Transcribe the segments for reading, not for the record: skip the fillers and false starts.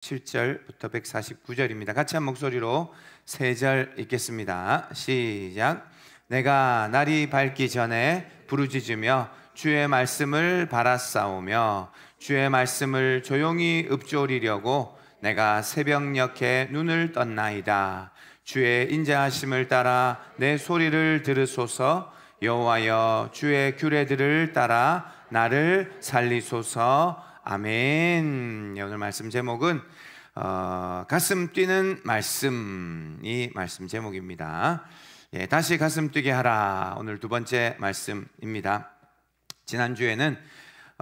7절부터 149절입니다. 같이 한 목소리로 세 절 읽겠습니다. 시작. 내가 날이 밝기 전에 부르짖으며 주의 말씀을 바라싸우며 주의 말씀을 조용히 읊조리려고 내가 새벽녘에 눈을 떴나이다. 주의 인자하심을 따라 내 소리를 들으소서. 여호와여, 주의 규례들을 따라 나를 살리소서. 아멘. 오늘 말씀 제목은 가슴 뛰는 말씀이 말씀 제목입니다. 다시 가슴 뛰게 하라. 오늘 두 번째 말씀입니다. 지난주에는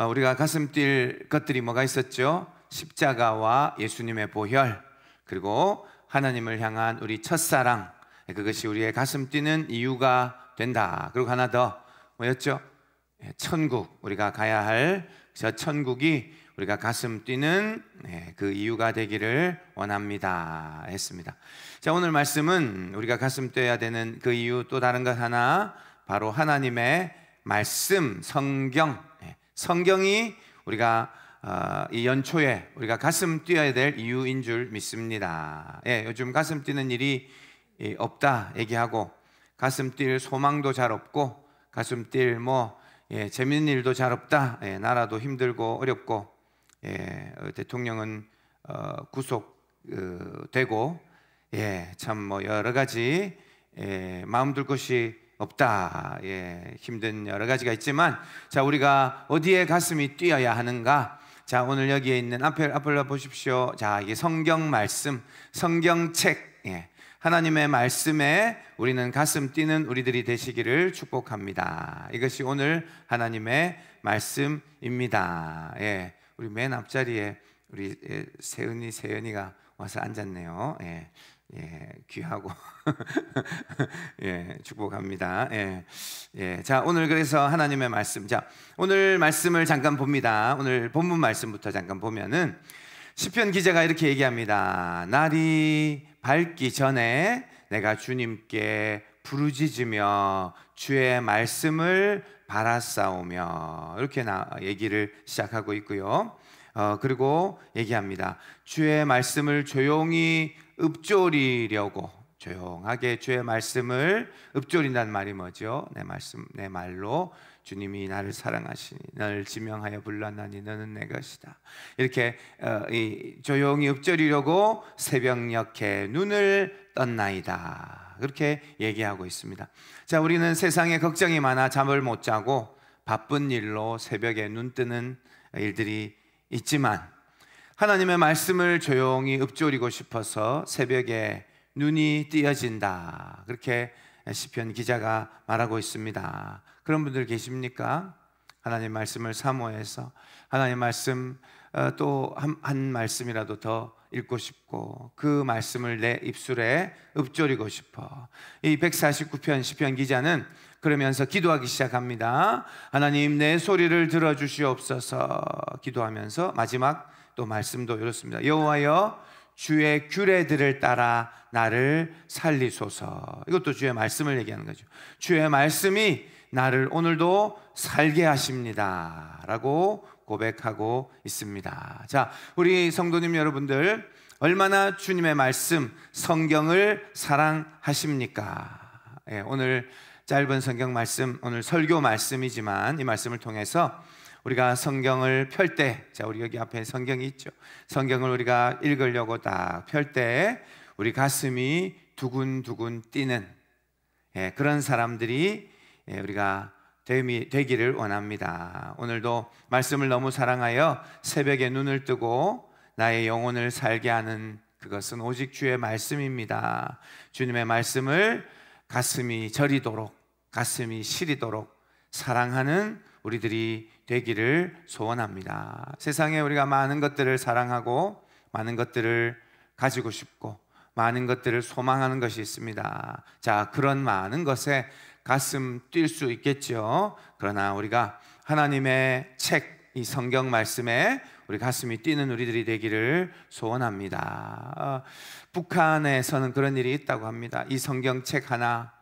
우리가 가슴 뛸 것들이 뭐가 있었죠? 십자가와 예수님의 보혈, 그리고 하나님을 향한 우리 첫사랑, 그것이 우리의 가슴 뛰는 이유가 된다. 그리고 하나 더 뭐였죠? 천국, 우리가 가야 할 저 천국이 우리가 가슴 뛰는 그 이유가 되기를 원합니다 했습니다. 자, 오늘 말씀은 우리가 가슴 뛰어야 되는 그 이유, 또 다른 것 하나, 바로 하나님의 말씀, 성경이 우리가 이 연초에 우리가 가슴 뛰어야 될 이유인 줄 믿습니다. 요즘 가슴 뛰는 일이 없다 얘기하고, 가슴 뛸 소망도 잘 없고, 가슴 뛸 재밌는 일도 잘 없다, 나라도 힘들고 어렵고, 대통령은 구속되고, 참 여러 가지 마음 둘 곳이 없다, 힘든 여러 가지가 있지만, 자, 우리가 어디에 가슴이 뛰어야 하는가? 자, 오늘 여기에 있는 앞을 보십시오. 자, 이게 성경 말씀, 성경책, 하나님의 말씀에 우리는 가슴 뛰는 우리들이 되시기를 축복합니다. 이것이 오늘 하나님의 말씀입니다. 우리 맨 앞자리에 우리 세연이가 와서 앉았네요. 귀하고 축복합니다. 자, 오늘 그래서 하나님의 말씀, 자, 오늘 말씀을 잠깐 봅니다. 오늘 본문 말씀부터 잠깐 보면은 시편 기자가 이렇게 얘기합니다. 날이 밝기 전에 내가 주님께 부르짖으며 주의 말씀을 바라싸우며, 이렇게 얘기를 시작하고 있고요. 그리고 얘기합니다. 주의 말씀을 조용히 읊조리려고, 조용하게 주의 말씀을 읊조린다는 말이 뭐죠? 내 말씀, 내 말로 주님이 나를 사랑하시니 너를 지명하여 불렀나니 너는 내 것이다. 이렇게 조용히 읊조리려고 새벽녘에 눈을 떴나이다. 그렇게 얘기하고 있습니다. 자, 우리는 세상에 걱정이 많아 잠을 못 자고 바쁜 일로 새벽에 눈 뜨는 일들이 있지만, 하나님의 말씀을 조용히 읊조리고 싶어서 새벽에 눈이 띄어진다. 그렇게 시편 기자가 말하고 있습니다. 그런 분들 계십니까? 하나님 말씀을 사모해서 하나님 말씀 또 한 말씀이라도 더 읽고 싶고, 그 말씀을 내 입술에 읊조리고 싶어. 이 149편 시편 기자는 그러면서 기도하기 시작합니다. 하나님, 내 소리를 들어주시옵소서 기도하면서 마지막 또 말씀도 이렇습니다. 여호와여, 주의 규례들을 따라 나를 살리소서. 이것도 주의 말씀을 얘기하는 거죠. 주의 말씀이 나를 오늘도 살게 하십니다 라고 고백하고 있습니다. 자, 우리 성도님 여러분들, 얼마나 주님의 말씀, 성경을 사랑하십니까? 오늘 짧은 성경 말씀, 오늘 설교 말씀이지만 이 말씀을 통해서 우리가 성경을 펼 때, 자, 우리 여기 앞에 성경이 있죠. 성경을 우리가 읽으려고 딱 펼 때 우리 가슴이 두근두근 뛰는 그런 사람들이 우리가 되기를 원합니다. 오늘도 말씀을 너무 사랑하여 새벽에 눈을 뜨고 나의 영혼을 살게 하는 그것은 오직 주의 말씀입니다. 주님의 말씀을 가슴이 저리도록, 가슴이 시리도록 사랑하는 우리들이 되기를 소원합니다. 세상에 우리가 많은 것들을 사랑하고 많은 것들을 가지고 싶고 많은 것들을 소망하는 것이 있습니다. 자, 그런 많은 것에 가슴 뛸 수 있겠죠. 그러나 우리가 하나님의 책, 이 성경 말씀에 우리 가슴이 뛰는 우리들이 되기를 소원합니다. 북한에서는 그런 일이 있다고 합니다. 이 성경책 하나,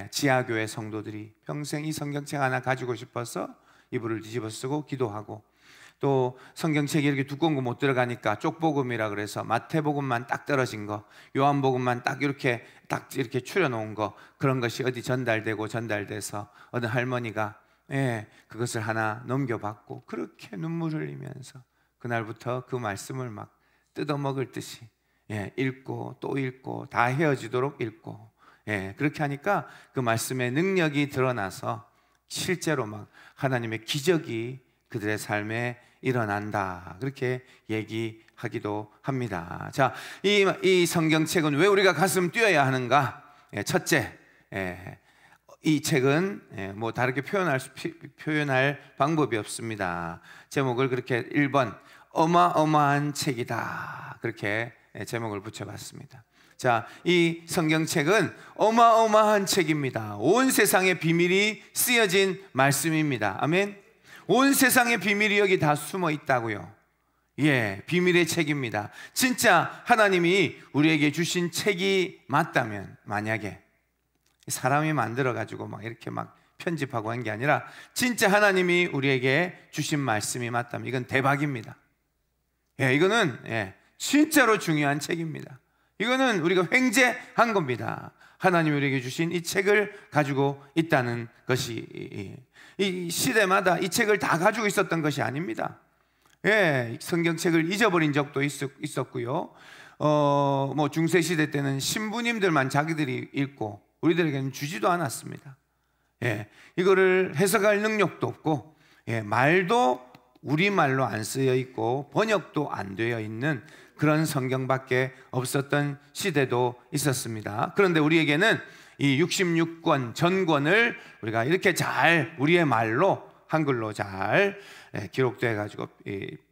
지하교회 성도들이 평생 이 성경책 하나 가지고 싶어서 이불을 뒤집어 쓰고 기도하고, 또 성경책이 이렇게 두꺼운 거 못 들어가니까 쪽복음이라 그래서 마태복음만 딱 떨어진 거, 요한복음만 딱 이렇게 추려놓은 거, 그런 것이 어디 전달돼서 어느 할머니가 그것을 하나 넘겨받고 그렇게 눈물 흘리면서 그날부터 그 말씀을 막 뜯어먹을 듯이 읽고 또 읽고 다 헤어지도록 읽고 그렇게 하니까 그 말씀의 능력이 드러나서 실제로 막 하나님의 기적이 그들의 삶에 일어난다, 그렇게 얘기하기도 합니다. 자, 이 성경책은 왜 우리가 가슴 뛰어야 하는가? 첫째, 이 책은 뭐 다르게 표현할 방법이 없습니다. 제목을 그렇게 1번 어마어마한 책이다, 그렇게 제목을 붙여봤습니다. 자, 이 성경책은 어마어마한 책입니다. 온 세상의 비밀이 쓰여진 말씀입니다. 아멘. 온 세상의 비밀이 여기 다 숨어 있다고요. 비밀의 책입니다. 진짜 하나님이 우리에게 주신 책이 맞다면, 만약에 사람이 만들어가지고 막 이렇게 막 편집하고 한 게 아니라 진짜 하나님이 우리에게 주신 말씀이 맞다면 이건 대박입니다. 이거는 진짜로 중요한 책입니다. 이거는 우리가 횡재한 겁니다. 하나님이 우리에게 주신 이 책을 가지고 있다는 것이, 이 시대마다 이 책을 다 가지고 있었던 것이 아닙니다. 성경책을 잊어버린 적도 있었고요. 뭐 중세 시대 때는 신부님들만 자기들이 읽고 우리들에게는 주지도 않았습니다. 이거를 해석할 능력도 없고, 말도 우리말로 안 쓰여 있고 번역도 안 되어 있는 그런 성경밖에 없었던 시대도 있었습니다. 그런데 우리에게는 이 66권 전권을 우리가 이렇게 잘 우리의 말로 한글로 잘 기록돼 가지고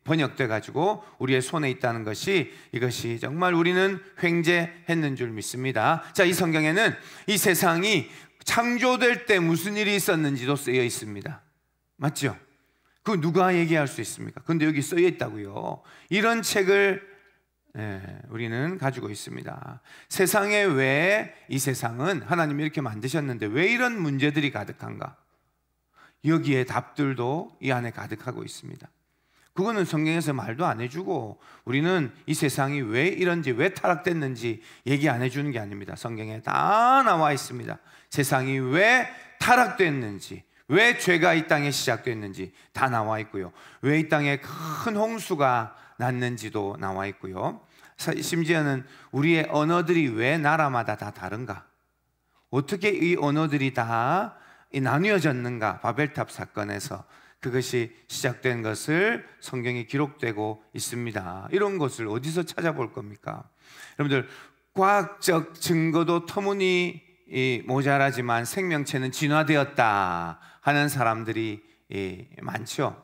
번역돼 가지고 우리의 손에 있다는 것이, 이것이 정말 우리는 횡재했는 줄 믿습니다. 자, 이 성경에는 이 세상이 창조될 때 무슨 일이 있었는지도 쓰여 있습니다. 맞죠? 그 누가 얘기할 수 있습니까? 근데 여기 쓰여 있다고요. 이런 책을 우리는 가지고 있습니다. 세상에 왜 이 세상은 하나님이 이렇게 만드셨는데 왜 이런 문제들이 가득한가? 여기에 답들도 이 안에 가득하고 있습니다. 그거는 성경에서 말도 안 해주고 우리는 이 세상이 왜 이런지, 왜 타락됐는지 얘기 안 해주는 게 아닙니다. 성경에 다 나와 있습니다. 세상이 왜 타락됐는지, 왜 죄가 이 땅에 시작됐는지 다 나와 있고요. 왜 이 땅에 큰 홍수가 났는지도 나와 있고요. 심지어는 우리의 언어들이 왜 나라마다 다 다른가, 어떻게 이 언어들이 다 나뉘어졌는가, 바벨탑 사건에서 그것이 시작된 것을 성경에 기록되고 있습니다. 이런 것을 어디서 찾아볼 겁니까? 여러분들, 과학적 증거도 터무니 모자라지만 생명체는 진화되었다 하는 사람들이 많죠.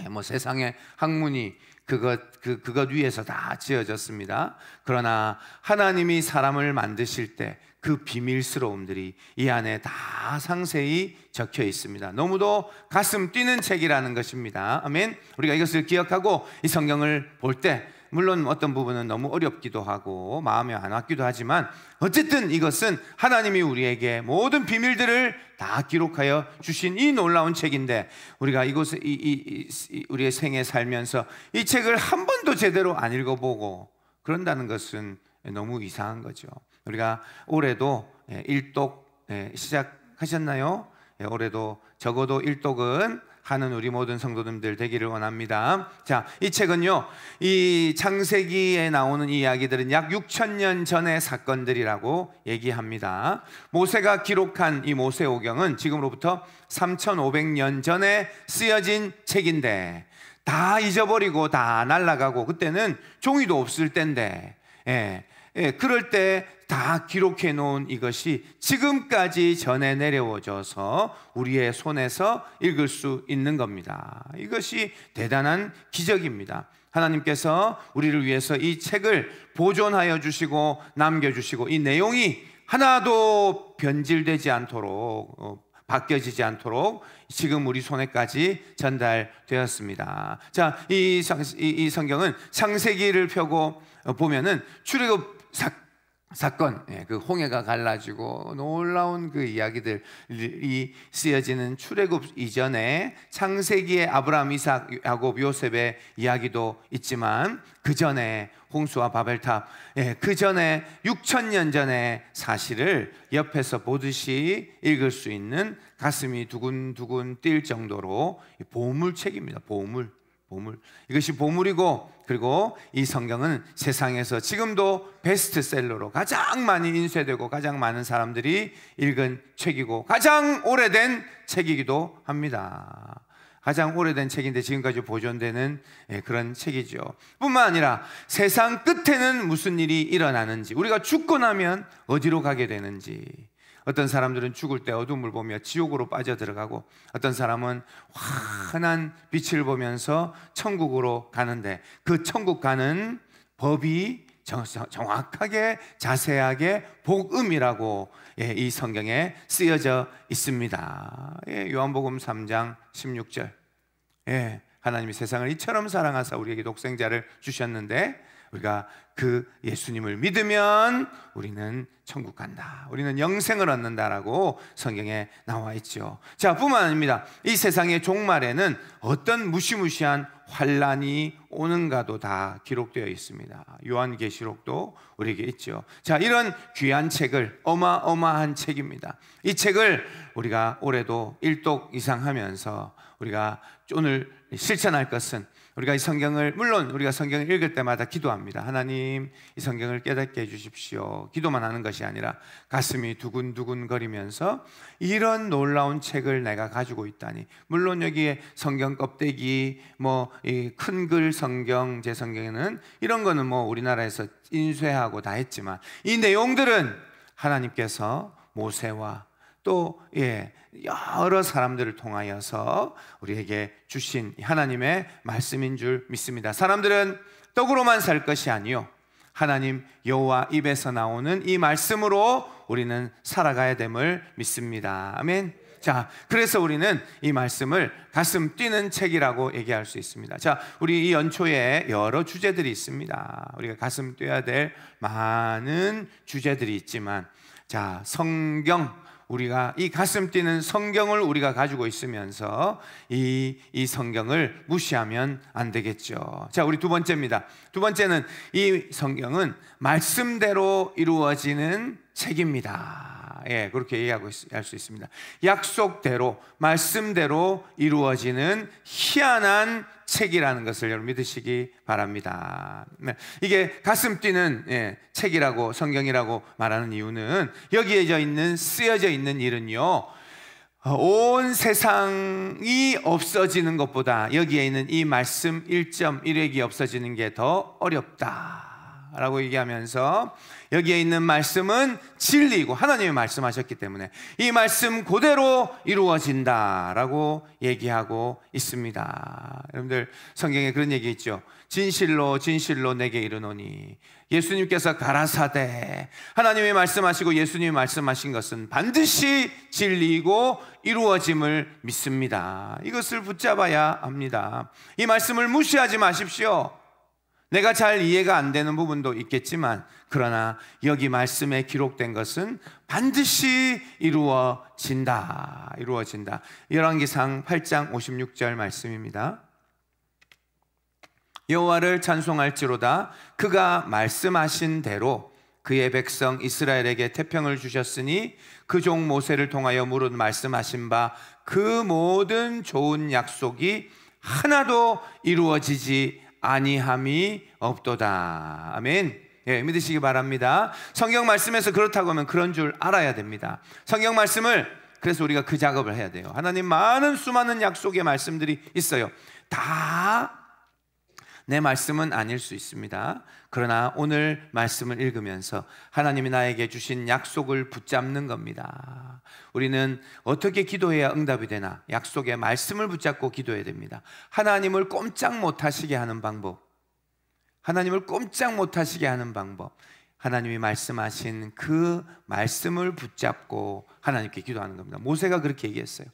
뭐 세상에 학문이 그것 위에서 다 지어졌습니다. 그러나 하나님이 사람을 만드실 때 그 비밀스러움들이 이 안에 다 상세히 적혀 있습니다. 너무도 가슴 뛰는 책이라는 것입니다. 아멘. 우리가 이것을 기억하고 이 성경을 볼 때, 물론 어떤 부분은 너무 어렵기도 하고 마음에 안 왔기도 하지만 어쨌든 이것은 하나님이 우리에게 모든 비밀들을 다 기록하여 주신 이 놀라운 책인데, 우리가 이곳에 우리의 생에 살면서 이 책을 한 번도 제대로 안 읽어보고 그런다는 것은 너무 이상한 거죠. 우리가 올해도 일독 시작하셨나요? 올해도 적어도 일독은 하는 우리 모든 성도님들 되기를 원합니다. 자, 이 책은요, 이 창세기에 나오는 이야기들은 약 6,000년 전의 사건들이라고 얘기합니다. 모세가 기록한 이 모세오경은 지금으로부터 3,500년 전에 쓰여진 책인데 다 잊어버리고 다 날아가고, 그때는 종이도 없을 때인데 그럴 때 다 기록해 놓은 이것이 지금까지 전해 내려워져서 우리의 손에서 읽을 수 있는 겁니다. 이것이 대단한 기적입니다. 하나님께서 우리를 위해서 이 책을 보존하여 주시고 남겨주시고, 이 내용이 하나도 변질되지 않도록 바뀌어지지 않도록 지금 우리 손에까지 전달되었습니다. 자, 이 성경은 창세기를 펴고 보면은 출애굽 사건, 그 홍해가 갈라지고 놀라운 그 이야기들이 쓰여지는 출애굽 이전에 창세기의 아브라함, 이삭, 야곱, 요셉의 이야기도 있지만 그 전에 홍수와 바벨탑, 그 전에 6,000년 전의 사실을 옆에서 보듯이 읽을 수 있는 가슴이 두근두근 뛸 정도로 보물책입니다. 보물. 이것이 보물이고, 그리고 이 성경은 세상에서 지금도 베스트셀러로 가장 많이 인쇄되고 가장 많은 사람들이 읽은 책이고 가장 오래된 책이기도 합니다. 가장 오래된 책인데 지금까지 보존되는 그런 책이죠. 뿐만 아니라 세상 끝에는 무슨 일이 일어나는지, 우리가 죽고 나면 어디로 가게 되는지, 어떤 사람들은 죽을 때 어둠을 보며 지옥으로 빠져들어가고, 어떤 사람은 환한 빛을 보면서 천국으로 가는데, 그 천국 가는 법이 정확하게 자세하게 복음이라고 이 성경에 쓰여져 있습니다. 요한복음 3장 16절, 하나님이 세상을 이처럼 사랑하사 우리에게 독생자를 주셨는데 우리가 그 예수님을 믿으면 우리는 천국 간다, 우리는 영생을 얻는다라고 성경에 나와 있죠. 자, 뿐만 아닙니다. 이 세상의 종말에는 어떤 무시무시한 환란이 오는가도 다 기록되어 있습니다. 요한계시록도 우리에게 있죠. 자, 이런 귀한 책을, 어마어마한 책입니다. 이 책을 우리가 올해도 1독 이상 하면서 우리가 오늘 실천할 것은, 우리가 이 성경을, 물론 우리가 성경을 읽을 때마다 기도합니다. 하나님, 이 성경을 깨닫게 해주십시오. 기도만 하는 것이 아니라 가슴이 두근두근 거리면서 이런 놀라운 책을 내가 가지고 있다니. 물론 여기에 성경 껍데기, 큰 글 성경, 제 성경에는 이런 거는 우리나라에서 인쇄하고 다 했지만, 이 내용들은 하나님께서 모세와 또 여러 사람들을 통하여서 우리에게 주신 하나님의 말씀인 줄 믿습니다. 사람들은 떡으로만 살 것이 아니요, 하나님 여호와 입에서 나오는 이 말씀으로 우리는 살아가야 됨을 믿습니다. 아멘. 자, 그래서 우리는 이 말씀을 가슴 뛰는 책이라고 얘기할 수 있습니다. 자, 우리 이 연초에 여러 주제들이 있습니다. 우리가 가슴 뛰어야 될 많은 주제들이 있지만, 자, 성경, 우리가 이 가슴 뛰는 성경을 우리가 가지고 있으면서 이 성경을 무시하면 안 되겠죠. 자, 우리 두 번째입니다. 두 번째는 이 성경은 말씀대로 이루어지는 책입니다. 그렇게 얘기하고 할 수 있습니다. 약속대로, 말씀대로 이루어지는 희한한 책이라는 것을 여러분 믿으시기 바랍니다. 이게 가슴 뛰는 책이라고, 성경이라고 말하는 이유는 여기에 쓰여져 있는 일은요, 온 세상이 없어지는 것보다 여기에 있는 이 말씀 1.1획이 없어지는 게 더 어렵다라고 얘기하면서, 여기에 있는 말씀은 진리이고 하나님이 말씀하셨기 때문에 이 말씀 그대로 이루어진다라고 얘기하고 있습니다. 여러분들, 성경에 그런 얘기 있죠. 진실로 진실로 내게 이르노니, 예수님께서 가라사대, 하나님이 말씀하시고 예수님이 말씀하신 것은 반드시 진리이고 이루어짐을 믿습니다. 이것을 붙잡아야 합니다. 이 말씀을 무시하지 마십시오. 내가 잘 이해가 안 되는 부분도 있겠지만, 그러나 여기 말씀에 기록된 것은 반드시 이루어진다. 열왕기상 8장 56절 말씀입니다. 여호와를 찬송할지로다. 그가 말씀하신 대로 그의 백성 이스라엘에게 태평을 주셨으니 그 종 모세를 통하여 무릇 말씀하신 바 그 모든 좋은 약속이 하나도 이루어지지 아니함이 없도다. 아멘. 믿으시기 바랍니다. 성경 말씀에서 그렇다고 하면 그런 줄 알아야 됩니다. 성경 말씀을, 그래서 우리가 그 작업을 해야 돼요. 하나님 수많은 약속의 말씀들이 있어요. 다 내 말씀은 아닐 수 있습니다. 그러나 오늘 말씀을 읽으면서 하나님이 나에게 주신 약속을 붙잡는 겁니다. 우리는 어떻게 기도해야 응답이 되나? 약속의 말씀을 붙잡고 기도해야 됩니다. 하나님을 꼼짝 못하시게 하는 방법, 하나님이 말씀하신 그 말씀을 붙잡고 하나님께 기도하는 겁니다. 모세가 그렇게 얘기했어요.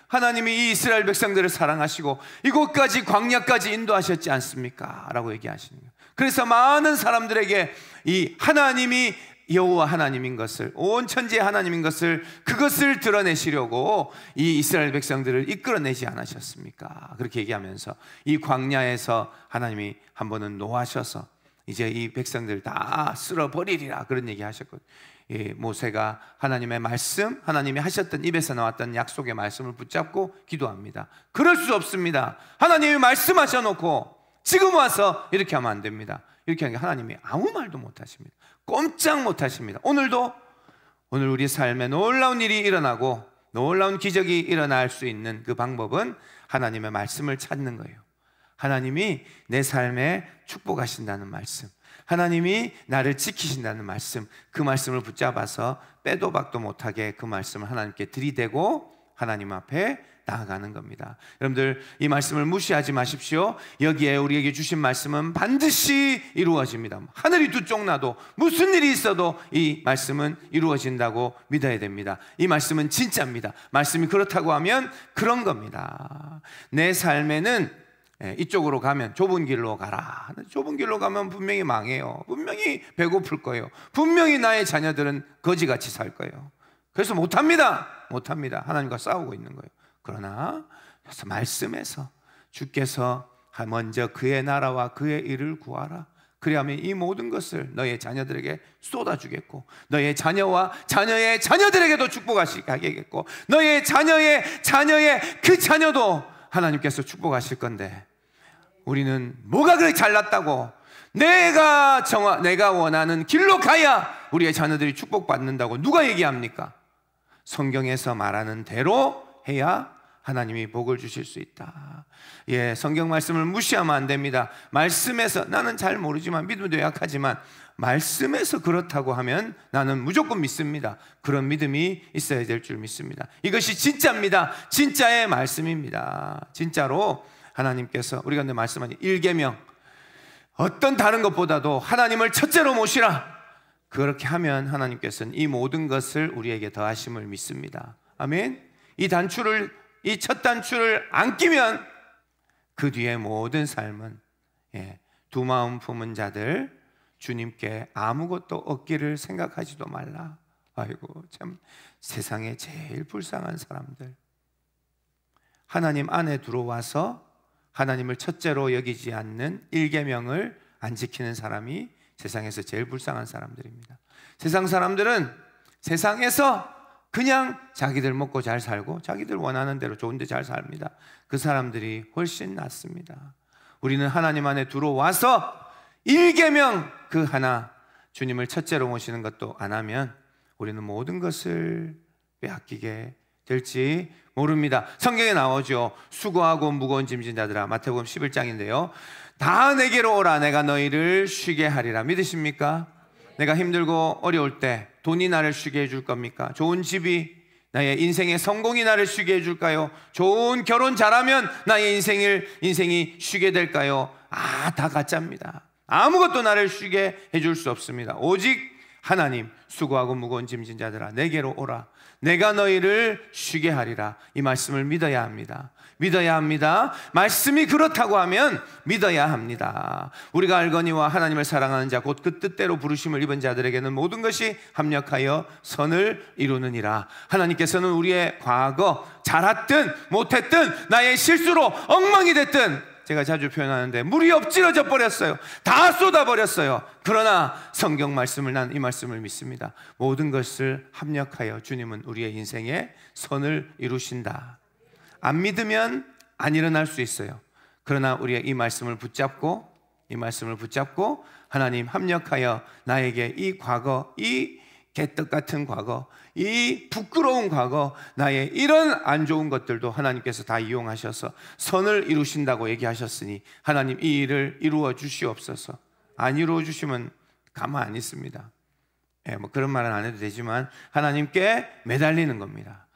하나님이 이 이스라엘 백성들을 사랑하시고 이곳까지, 광야까지 인도하셨지 않습니까? 라고 얘기하시는 거예요. 그래서 많은 사람들에게 이 하나님이 여호와 하나님인 것을, 온 천지의 하나님인 것을, 그것을 드러내시려고 이 이스라엘 백성들을 이끌어내지 않으셨습니까? 그렇게 얘기하면서 이 광야에서 하나님이 한 번은 노하셔서 이제 이 백성들 다 쓸어버리리라 그런 얘기 하셨거든요. 모세가 하나님의 말씀, 하나님이 하셨던 입에서 나왔던 약속의 말씀을 붙잡고 기도합니다. 그럴 수 없습니다. 하나님이 말씀하셔놓고 지금 와서 이렇게 하면 안 됩니다. 이렇게 하는 게 하나님이 아무 말도 못하십니다. 꼼짝 못하십니다. 오늘 우리 삶에 놀라운 일이 일어나고 놀라운 기적이 일어날 수 있는 그 방법은 하나님의 말씀을 찾는 거예요. 하나님이 내 삶에 축복하신다는 말씀, 하나님이 나를 지키신다는 말씀, 그 말씀을 붙잡아서 빼도 박도 못하게 그 말씀을 하나님께 들이대고 하나님 앞에 나아가는 겁니다. 여러분들, 이 말씀을 무시하지 마십시오. 여기에 우리에게 주신 말씀은 반드시 이루어집니다. 하늘이 두 쪽 나도 무슨 일이 있어도 이 말씀은 이루어진다고 믿어야 됩니다. 이 말씀은 진짜입니다. 말씀이 그렇다고 하면 그런 겁니다. 내 삶에는 이쪽으로 가면 좁은 길로 가라. 좁은 길로 가면 분명히 망해요. 분명히 배고플 거예요. 분명히 나의 자녀들은 거지같이 살 거예요. 그래서 못합니다. 하나님과 싸우고 있는 거예요. 그러나 말씀에서 주께서 먼저 그의 나라와 그의 일을 구하라. 그리하면 이 모든 것을 너의 자녀들에게 쏟아주겠고, 너의 자녀와 자녀의 자녀들에게도 축복하시게 하겠고, 너의 자녀의 그 자녀도 하나님께서 축복하실 건데, 우리는 뭐가 그렇게 잘났다고 내가 원하는 길로 가야 우리의 자녀들이 축복받는다고 누가 얘기합니까? 성경에서 말하는 대로 해야 하나님이 복을 주실 수 있다. 성경 말씀을 무시하면 안 됩니다. 말씀에서, 나는 잘 모르지만 믿음도 약하지만 말씀에서 그렇다고 하면 나는 무조건 믿습니다. 그런 믿음이 있어야 될 줄 믿습니다. 이것이 진짜입니다. 진짜의 말씀입니다. 진짜로 하나님께서 우리가 말씀하신 1계명, 어떤 다른 것보다도 하나님을 첫째로 모시라. 그렇게 하면 하나님께서는 이 모든 것을 우리에게 더하심을 믿습니다. 아멘. 이 첫 단추를 안 끼면 그 뒤에 모든 삶은, 두 마음 품은 자들 주님께 아무것도 얻기를 생각하지도 말라. 아이고, 참 세상에 제일 불쌍한 사람들, 하나님 안에 들어와서 하나님을 첫째로 여기지 않는 1계명을 안 지키는 사람이 세상에서 제일 불쌍한 사람들입니다. 세상 사람들은 세상에서 그냥 자기들 먹고 잘 살고 자기들 원하는 대로 좋은 데 잘 삽니다. 그 사람들이 훨씬 낫습니다. 우리는 하나님 안에 들어와서 1계명 그 하나, 주님을 첫째로 모시는 것도 안 하면 우리는 모든 것을 빼앗기게 될지 모릅니다. 성경에 나오죠. 수고하고 무거운 짐진 자들아, 마태복음 11장인데요. 다 내게로 오라, 내가 너희를 쉬게 하리라. 믿으십니까? 내가 힘들고 어려울 때 돈이 나를 쉬게 해줄 겁니까? 좋은 집이, 나의 인생의 성공이 나를 쉬게 해줄까요? 좋은 결혼 잘하면 나의 인생이 쉬게 될까요? 다 가짜입니다. 아무것도 나를 쉬게 해줄 수 없습니다. 오직 하나님, 수고하고 무거운 짐진 자들아 내게로 오라, 내가 너희를 쉬게 하리라. 이 말씀을 믿어야 합니다. 말씀이 그렇다고 하면 믿어야 합니다. 우리가 알거니와 하나님을 사랑하는 자 곧 그 뜻대로 부르심을 입은 자들에게는 모든 것이 합력하여 선을 이루느니라. 하나님께서는 우리의 과거, 잘했든 못했든 나의 실수로 엉망이 됐든, 제가 자주 표현하는데 물이 엎질러져 버렸어요. 다 쏟아버렸어요. 그러나 성경 말씀을, 난 이 말씀을 믿습니다. 모든 것을 합력하여 주님은 우리의 인생에 선을 이루신다. 안 믿으면 안 일어날 수 있어요. 그러나 우리가 이 말씀을 붙잡고 하나님 합력하여 나에게 이 과거, 이 개떡 같은 과거, 이 부끄러운 과거, 나의 이런 안 좋은 것들도 하나님께서 다 이용하셔서 선을 이루신다고 얘기하셨으니 하나님 이 일을 이루어 주시옵소서. 안 이루어 주시면 가만 안 있습니다. 그런 말은 안 해도 되지만 하나님께 매달리는 겁니다.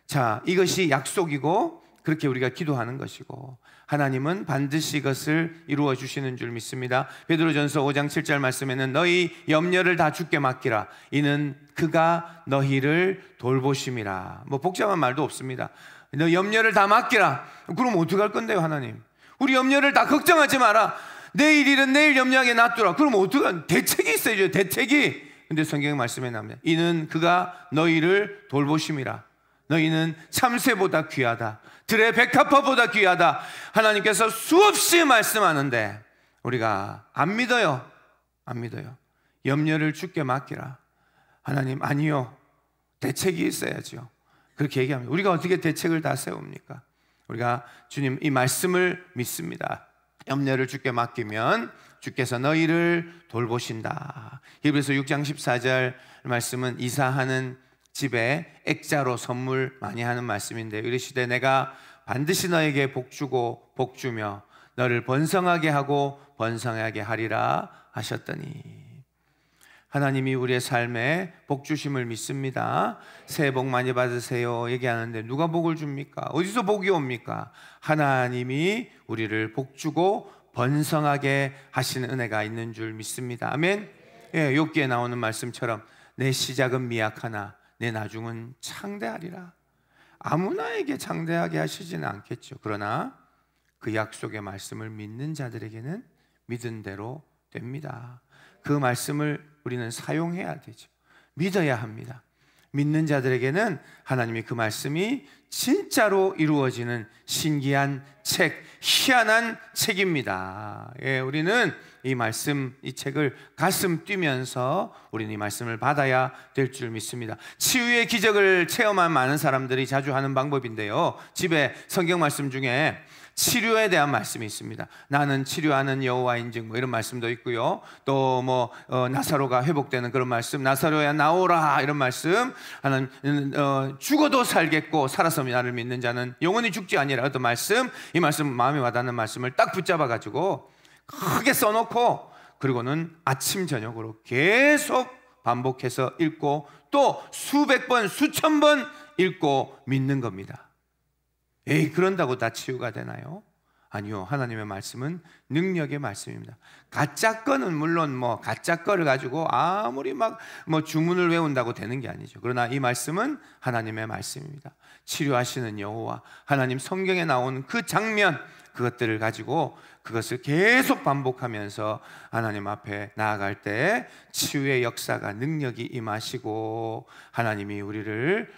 자, 이것이 약속이고 그렇게 우리가 기도하는 것이고, 하나님은 반드시 이것을 이루어 주시는 줄 믿습니다. 베드로전서 5장 7절 말씀에는 너희 염려를 다 주께 맡기라, 이는 그가 너희를 돌보심이라. 복잡한 말도 없습니다. 너 염려를 다 맡기라. 그럼 어떻게 할 건데요? 하나님, 우리 염려를 다 걱정하지 마라. 내일 일은 내일 염려하게 놔두라. 그럼 어떡한 대책이 있어야죠. 대책이. 근데 성경 말씀에 나옵니다. 이는 그가 너희를 돌보심이라. 너희는 참새보다 귀하다. 들의 백합화보다 귀하다. 하나님께서 수없이 말씀하는데 우리가 안 믿어요. 안 믿어요. 염려를 주께 맡기라. 하나님 아니요. 대책이 있어야죠. 그렇게 얘기합니다. 우리가 어떻게 대책을 다 세웁니까? 우리가 주님 이 말씀을 믿습니다. 염려를 주께 맡기면 주께서 너희를 돌보신다. 히브리서 6장 14절 말씀은 이사하는 집에 액자로 선물 많이 하는 말씀인데, 이르시되 내가 반드시 너에게 복주고 복주며 너를 번성하게 하고 번성하게 하리라 하셨더니, 하나님이 우리의 삶에 복 주심을 믿습니다. 새해 복 많이 받으세요 얘기하는데 누가 복을 줍니까? 어디서 복이 옵니까? 하나님이 우리를 복 주고 번성하게 하시는 은혜가 있는 줄 믿습니다. 아멘. 예, 욥기에 나오는 말씀처럼 내 시작은 미약하나 내 나중은 창대하리라. 아무나에게 창대하게 하시지는 않겠죠. 그러나 그 약속의 말씀을 믿는 자들에게는 믿은 대로 됩니다. 그 말씀을 우리는 사용해야 되죠. 믿어야 합니다. 믿는 자들에게는 하나님이 그 말씀이 진짜로 이루어지는 신기한 책, 희한한 책입니다. 예, 우리는 이 말씀, 이 책을 가슴 뛰면서 우리는 이 말씀을 받아야 될 줄 믿습니다. 치유의 기적을 체험한 많은 사람들이 자주 하는 방법인데요, 집에 성경 말씀 중에 치료에 대한 말씀이 있습니다. 나는 치료하는 여호와인즉 뭐 이런 말씀도 있고요. 또 뭐 나사로가 회복되는 그런 말씀, 나사로야 나오라 이런 말씀, 하나님 죽어도 살겠고 살아서 나를 믿는 자는 영원히 죽지 아니라 어떤 말씀, 이 말씀 마음에 와닿는 말씀을 딱 붙잡아 가지고 크게 써놓고 그리고는 아침 저녁으로 계속 반복해서 읽고 또 수백 번 수천 번 읽고 믿는 겁니다. 에이, 그런다고 다 치유가 되나요? 아니요. 하나님의 말씀은 능력의 말씀입니다. 가짜 거는 물론 뭐 가짜 거를 가지고 아무리 막 뭐 주문을 외운다고 되는 게 아니죠. 그러나 이 말씀은 하나님의 말씀입니다. 치료하시는 여호와, 하나님 성경에 나온 그 장면, 그것들을 가지고 그것을 계속 반복하면서 하나님 앞에 나아갈 때 치유의 역사가, 능력이 임하시고 하나님이 우리를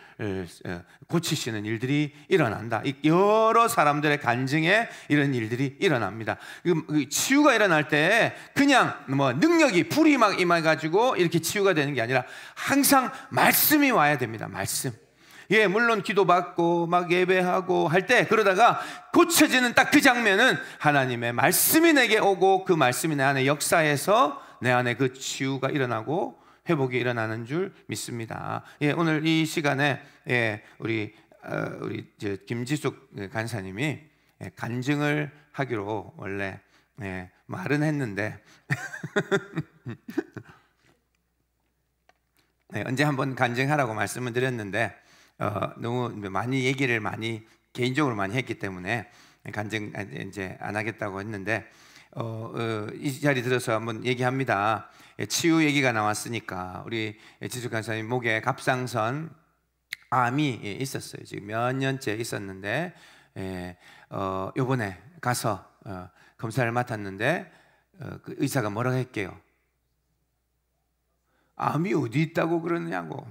고치시는 일들이 일어난다. 여러 사람들의 간증에 이런 일들이 일어납니다. 치유가 일어날 때 그냥 뭐 능력이, 불이 막 임해가지고 이렇게 치유가 되는 게 아니라 항상 말씀이 와야 됩니다. 말씀. 예, 물론 기도받고 막 예배하고 할 때 그러다가 고쳐지는 딱 그 장면은 하나님의 말씀이 내게 오고 그 말씀이 내 안에 역사해서 내 안에 그 치유가 일어나고 회복이 일어나는 줄 믿습니다. 예, 오늘 이 시간에 우리 김지숙 간사님이 간증을 하기로 원래 말은 했는데 언제 한번 간증하라고 말씀을 드렸는데 너무 많이 얘기를 많이 개인적으로 많이 했기 때문에 간증 이제 안 하겠다고 했는데 이 자리 들어서 한번 얘기합니다. 치유 얘기가 나왔으니까 우리 지숙 간사님 목에 갑상선 암이 있었어요. 지금 몇 년째 있었는데 요번에 가서 검사를 맡았는데 그 의사가 뭐라고 했게요? 암이 어디 있다고 그러느냐고,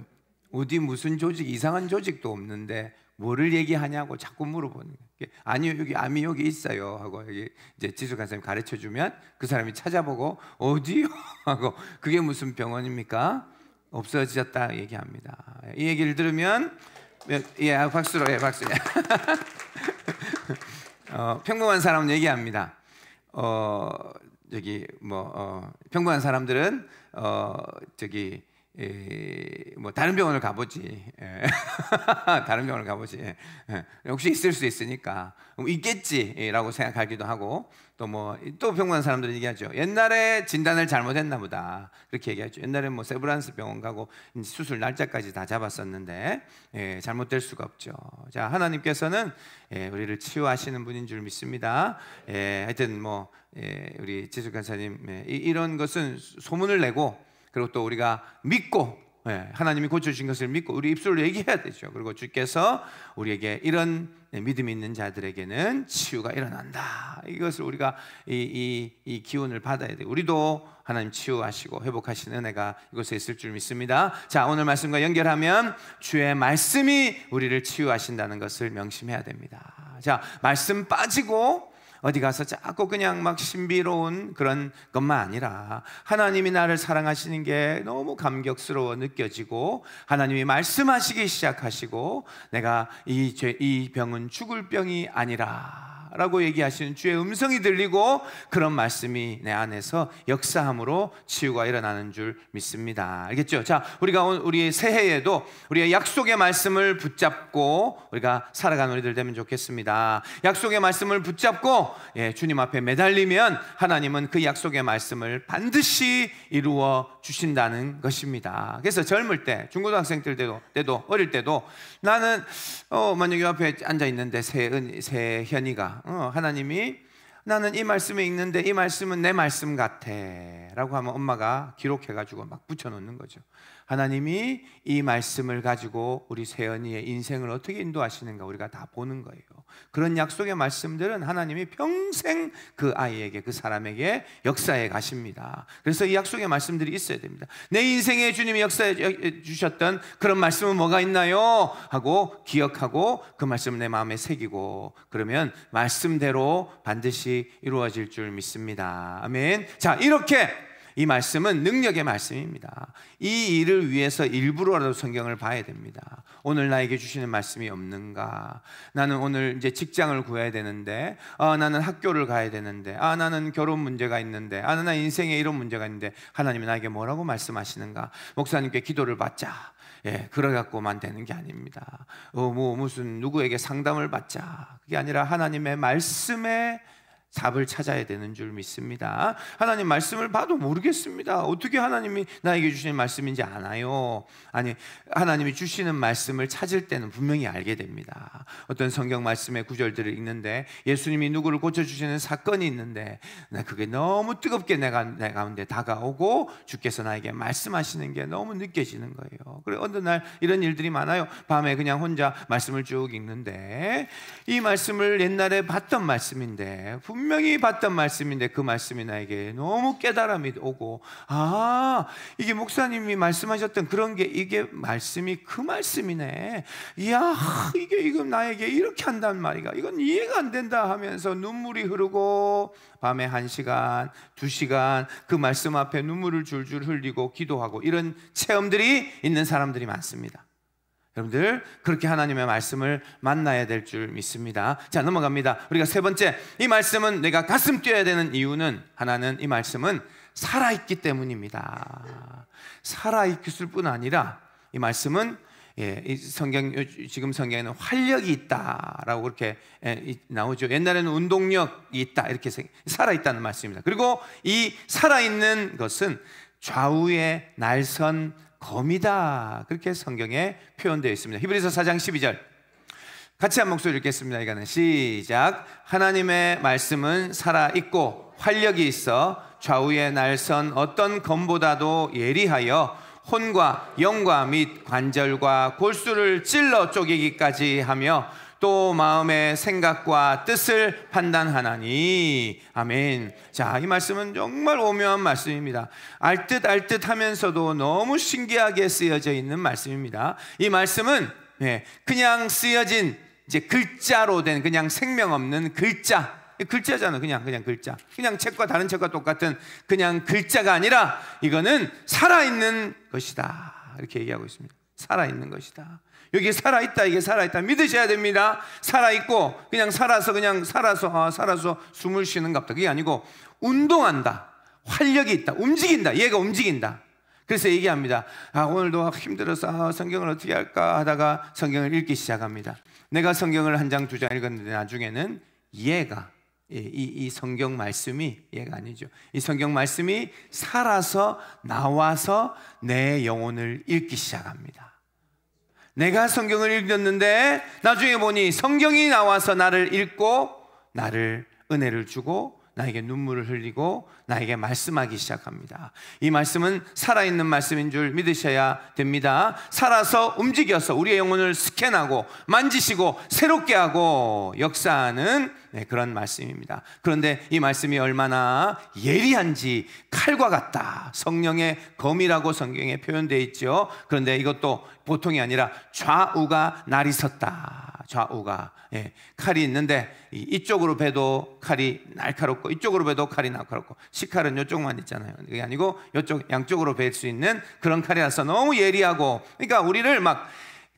어디 무슨 조직, 이상한 조직도 없는데 뭐를 얘기하냐고 자꾸 물어보는 거예요. 아니요, 여기 암이 여기 있어요 하고 이제 지숙 간사님 가르쳐 주면 그 사람이 찾아보고 어디요 하고, 그게 무슨 병원입니까? 없어졌다 얘기합니다. 이 얘기를 들으면 박수로 박수. 평범한 사람은 얘기합니다. 평범한 사람들은 뭐 다른 병원을 가보지. 다른 병원을 가보지. 혹시 있을 수 있으니까 있겠지라고 생각하기도 하고, 또 평범한 사람들은 얘기하죠. 옛날에 진단을 잘못했나 보다 그렇게 얘기하죠. 옛날에 뭐 세브란스 병원 가고 수술 날짜까지 다 잡았었는데 잘못될 수가 없죠. 자, 하나님께서는 우리를 치유하시는 분인 줄 믿습니다. 하여튼 우리 지숙 간사님 이런 것은 소문을 내고, 그리고 또 우리가 믿고 하나님이 고쳐주신 것을 믿고 우리 입술로 얘기해야 되죠. 그리고 주께서 우리에게 이런 믿음이 있는 자들에게는 치유가 일어난다. 이것을 우리가 이 기운을 받아야 돼요. 우리도 하나님 치유하시고 회복하시는 은혜가 이곳에 있을 줄 믿습니다. 자, 오늘 말씀과 연결하면 주의 말씀이 우리를 치유하신다는 것을 명심해야 됩니다. 자, 말씀 빠지고 어디 가서 자꾸 그냥 막 신비로운 그런 것만 아니라 하나님이 나를 사랑하시는 게 너무 감격스러워 느껴지고 하나님이 말씀하시기 시작하시고 내가 이 병은 죽을 병이 아니라 라고 얘기하시는 주의 음성이 들리고 그런 말씀이 내 안에서 역사함으로 치유가 일어나는 줄 믿습니다. 알겠죠? 자, 우리가 우리 새해에도 우리의 약속의 말씀을 붙잡고 우리가 살아가는 우리들 되면 좋겠습니다. 약속의 말씀을 붙잡고 주님 앞에 매달리면 하나님은 그 약속의 말씀을 반드시 이루어 주신다는 것입니다. 그래서 젊을 때, 중고등학생 때도 어릴 때도 나는 만약에 옆에 앉아 있는데 세현이가 하나님이 나는 이 말씀에 읽는데 이 말씀은 내 말씀 같아 라고 하면 엄마가 기록해가지고 막 붙여놓는 거죠. 하나님이 이 말씀을 가지고 우리 세연이의 인생을 어떻게 인도하시는가 우리가 다 보는 거예요. 그런 약속의 말씀들은 하나님이 평생 그 아이에게, 그 사람에게 역사해 가십니다. 그래서 이 약속의 말씀들이 있어야 됩니다. 내 인생에 주님이 역사해 주셨던 그런 말씀은 뭐가 있나요? 하고 기억하고 그 말씀을 내 마음에 새기고 그러면 말씀대로 반드시 이루어질 줄 믿습니다. 아멘. 자, 이렇게 이 말씀은 능력의 말씀입니다. 이 일을 위해서 일부러라도 성경을 봐야 됩니다. 오늘 나에게 주시는 말씀이 없는가? 나는 오늘 이제 직장을 구해야 되는데, 나는 학교를 가야 되는데, 나는 결혼 문제가 있는데, 나는 인생에 이런 문제가 있는데 하나님이 나에게 뭐라고 말씀하시는가? 목사님께 기도를 받자. 그래갖고만 되는 게 아닙니다. 무슨 누구에게 상담을 받자. 그게 아니라 하나님의 말씀에 답을 찾아야 되는 줄 믿습니다. 하나님 말씀을 봐도 모르겠습니다. 어떻게 하나님이 나에게 주시는 말씀인지 아나요? 아니, 하나님이 주시는 말씀을 찾을 때는 분명히 알게 됩니다. 어떤 성경 말씀의 구절들을 읽는데 예수님이 누구를 고쳐주시는 사건이 있는데 그게 너무 뜨겁게 내 가운데 다가오고 주께서 나에게 말씀하시는 게 너무 느껴지는 거예요. 그래 어느 날 이런 일들이 많아요. 밤에 그냥 혼자 말씀을 쭉 읽는데 이 말씀을 옛날에 봤던 말씀인데 분명히 봤던 말씀인데 그 말씀이 나에게 너무 깨달음이 오고 이게 목사님이 말씀하셨던 그런 게 이게 말씀이 그 말씀이네. 이야 이게 나에게 이렇게 한단 말이가 이건 이해가 안 된다 하면서 눈물이 흐르고 밤에 1시간, 2시간 그 말씀 앞에 눈물을 줄줄 흘리고 기도하고 이런 체험들이 있는 사람들이 많습니다. 여러분들 그렇게 하나님의 말씀을 만나야 될 줄 믿습니다. 자, 넘어갑니다. 우리가 세 번째, 이 말씀은 내가 가슴 뛰어야 되는 이유는 하나는 이 말씀은 살아있기 때문입니다. 살아있을 뿐 아니라 이 말씀은 지금 성경에는 활력이 있다라고 그렇게 나오죠. 옛날에는 운동력이 있다 이렇게 살아있다는 말씀입니다. 그리고 이 살아있는 것은 좌우의 날선 검이다 그렇게 성경에 표현되어 있습니다. 히브리서 4장 12절 같이 한 목소리 읽겠습니다. 이거는 시작. 하나님의 말씀은 살아있고 활력이 있어 좌우의 날선 어떤 검보다도 예리하여 혼과 영과 및 관절과 골수를 찔러 쪼개기까지 하며 또 마음의 생각과 뜻을 판단하나니. 아멘. 자, 이 말씀은 정말 오묘한 말씀입니다. 알듯 하면서도 너무 신기하게 쓰여져 있는 말씀입니다. 이 말씀은 그냥 쓰여진 이제 글자로 된 그냥 생명 없는 글자잖아. 그냥 글자. 그냥 책과 다른 책과 똑같은 그냥 글자가 아니라 이거는 살아있는 것이다. 이렇게 얘기하고 있습니다. 살아있는 것이다. 여기 살아있다, 이게 살아있다 믿으셔야 됩니다. 살아있고 그냥 살아서 숨을 쉬는가 보다. 그게 아니고 운동한다, 활력이 있다, 움직인다, 얘가 움직인다. 그래서 얘기합니다. 오늘도 힘들어서 성경을 어떻게 할까 하다가 성경을 읽기 시작합니다. 내가 성경을 1장 2장 읽었는데 나중에는 얘가 이 성경 말씀이 얘가 아니죠. 이 성경 말씀이 살아서 나와서 내 영혼을 읽기 시작합니다. 내가 성경을 읽었는데 나중에 보니 성경이 나와서 나를 읽고 나를 은혜를 주고 나에게 눈물을 흘리고 나에게 말씀하기 시작합니다. 이 말씀은 살아있는 말씀인 줄 믿으셔야 됩니다. 살아서 움직여서 우리의 영혼을 스캔하고 만지시고 새롭게 하고 역사하는 그런 말씀입니다. 그런데 이 말씀이 얼마나 예리한지 칼과 같다, 성령의 검이라고 성경에 표현되어 있죠. 그런데 이것도 보통이 아니라 좌우가 날이 섰다. 좌우가 칼이 있는데 이쪽으로 베도 칼이 날카롭고 이쪽으로 베도 칼이 날카롭고, 식칼은 이쪽만 있잖아요. 그게 아니고 이쪽 양쪽으로 벨 수 있는 그런 칼이라서 너무 예리하고, 그러니까 우리를 막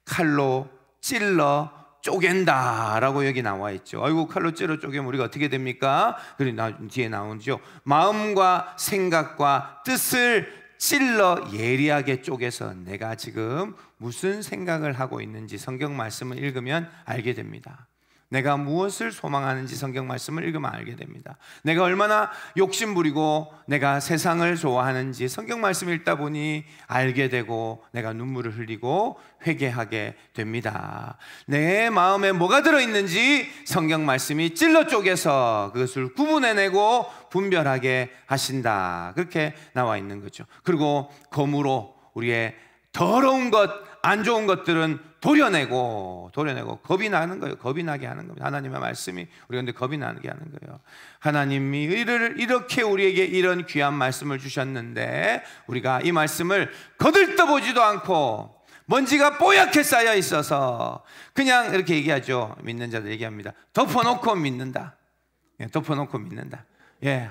칼로 찔러 쪼갠다라고 여기 나와 있죠. 아이고, 칼로 찔러 쪼개면 우리가 어떻게 됩니까? 그리고 뒤에 나오죠. 마음과 생각과 뜻을 찔러 예리하게 쪼개서 내가 지금 무슨 생각을 하고 있는지 성경 말씀을 읽으면 알게 됩니다. 내가 무엇을 소망하는지 성경 말씀을 읽으면 알게 됩니다. 내가 얼마나 욕심부리고 내가 세상을 좋아하는지 성경 말씀 읽다 보니 알게 되고 내가 눈물을 흘리고 회개하게 됩니다. 내 마음에 뭐가 들어있는지 성경 말씀이 찔러 쪼개서 그것을 구분해내고 분별하게 하신다, 그렇게 나와 있는 거죠. 그리고 검으로 우리의 더러운 것, 안 좋은 것들은 도려내고 겁이 나는 거예요. 겁이 나게 하는 겁니다. 하나님의 말씀이 우리가 근데 겁이 나게 하는 거예요. 하나님이 이렇게 우리에게 이런 귀한 말씀을 주셨는데 우리가 이 말씀을 거들떠보지도 않고 먼지가 뽀얗게 쌓여 있어서 그냥 이렇게 얘기하죠. 믿는 자들 얘기합니다. 덮어놓고 믿는다. 덮어놓고 믿는다.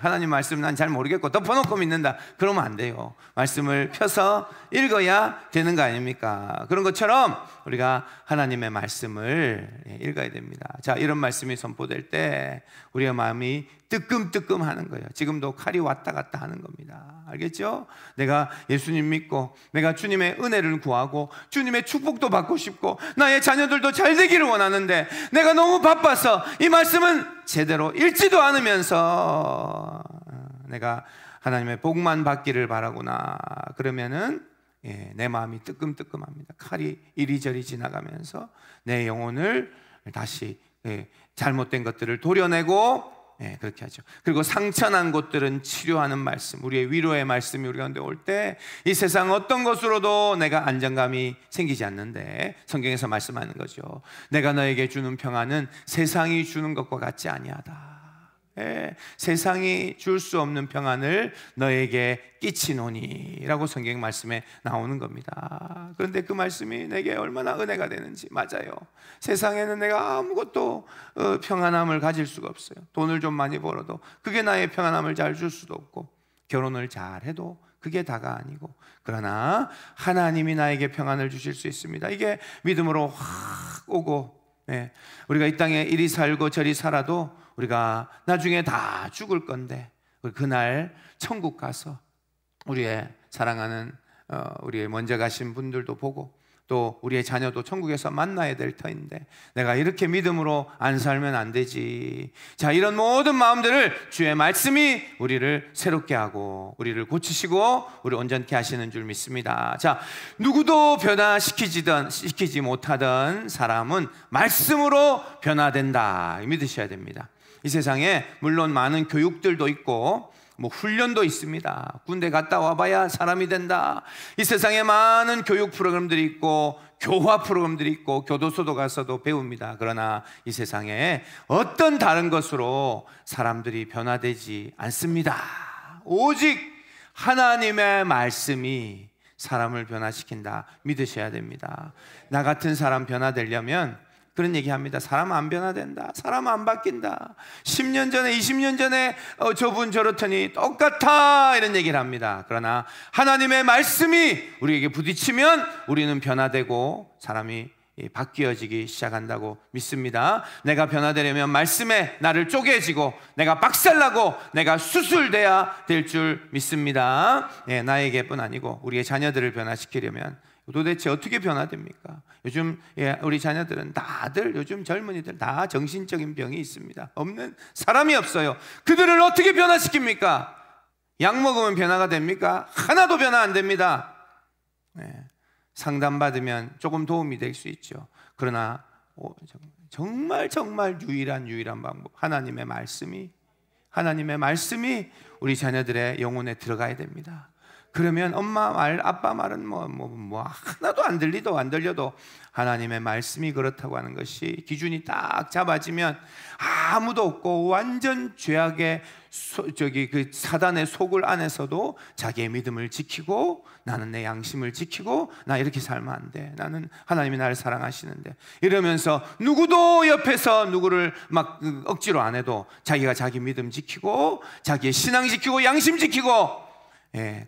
하나님 말씀 난 잘 모르겠고 덮어놓고 믿는다. 그러면 안 돼요. 말씀을 펴서 읽어야 되는 거 아닙니까? 그런 것처럼 우리가 하나님의 말씀을 읽어야 됩니다. 자, 이런 말씀이 선포될 때 우리의 마음이 뜨끔뜨끔 하는 거예요. 지금도 칼이 왔다 갔다 하는 겁니다. 알겠죠? 내가 예수님 믿고 내가 주님의 은혜를 구하고 주님의 축복도 받고 싶고 나의 자녀들도 잘 되기를 원하는데 내가 너무 바빠서 이 말씀은 제대로 읽지도 않으면서 내가 하나님의 복만 받기를 바라구나. 그러면은 내 마음이 뜨끔뜨끔합니다. 칼이 이리저리 지나가면서 내 영혼을 다시 잘못된 것들을 도려내고 그렇게 하죠. 그리고 상처난 곳들은 치료하는 말씀, 우리의 위로의 말씀이 우리 가운데 올 때 이 세상 어떤 것으로도 내가 안정감이 생기지 않는데 성경에서 말씀하는 거죠. 내가 너에게 주는 평안은 세상이 주는 것과 같지 아니하다. 세상이 줄 수 없는 평안을 너에게 끼치노니 라고 성경 말씀에 나오는 겁니다. 그런데 그 말씀이 내게 얼마나 은혜가 되는지. 맞아요. 세상에는 내가 아무것도 평안함을 가질 수가 없어요. 돈을 좀 많이 벌어도 그게 나의 평안함을 잘 줄 수도 없고, 결혼을 잘해도 그게 다가 아니고, 그러나 하나님이 나에게 평안을 주실 수 있습니다. 이게 믿음으로 확 오고, 우리가 이 땅에 이리 살고 저리 살아도 우리가 나중에 다 죽을 건데 그날 천국 가서 우리의 사랑하는 우리의 먼저 가신 분들도 보고 또 우리의 자녀도 천국에서 만나야 될 터인데 내가 이렇게 믿음으로 안 살면 안 되지. 자, 이런 모든 마음들을 주의 말씀이 우리를 새롭게 하고 우리를 고치시고 우리 온전케 하시는 줄 믿습니다. 자, 누구도 시키지 못하던 사람은 말씀으로 변화된다, 믿으셔야 됩니다. 이 세상에 물론 많은 교육들도 있고 훈련도 있습니다. 군대 갔다 와봐야 사람이 된다. 이 세상에 많은 교육 프로그램들이 있고 교화 프로그램들이 있고 교도소도 가서도 배웁니다. 그러나 이 세상에 어떤 다른 것으로 사람들이 변화되지 않습니다. 오직 하나님의 말씀이 사람을 변화시킨다, 믿으셔야 됩니다. 나 같은 사람 변화되려면 그런 얘기합니다. 사람 안 변화된다, 사람 안 바뀐다, 10년 전에 20년 전에 저분 저렇더니 똑같아, 이런 얘기를 합니다. 그러나 하나님의 말씀이 우리에게 부딪히면 우리는 변화되고 사람이 바뀌어지기 시작한다고 믿습니다. 내가 변화되려면 말씀에 나를 쪼개지고 내가 박살나고 내가 수술돼야 될 줄 믿습니다. 나에게뿐 아니고 우리의 자녀들을 변화시키려면 도대체 어떻게 변화됩니까? 요즘 우리 자녀들은 다들, 요즘 젊은이들 다 정신적인 병이 있습니다. 없는 사람이 없어요. 그들을 어떻게 변화시킵니까? 약 먹으면 변화가 됩니까? 하나도 변화 안 됩니다. 상담받으면 조금 도움이 될 수 있죠. 그러나 정말 유일한 방법, 하나님의 말씀이 하나님의 말씀이 우리 자녀들의 영혼에 들어가야 됩니다. 그러면 엄마 말, 아빠 말은 뭐 하나도 안 들려도 하나님의 말씀이 그렇다고 하는 것이 기준이 딱 잡아지면 아무도 없고 완전 죄악의 그 사단의 속을 안에서도 자기의 믿음을 지키고, 나는 내 양심을 지키고, 나 이렇게 살면 안 돼, 나는 하나님이 나를 사랑하시는데, 이러면서 누구도 옆에서 누구를 막 억지로 안 해도 자기가 자기 믿음 지키고 자기의 신앙 지키고 양심 지키고,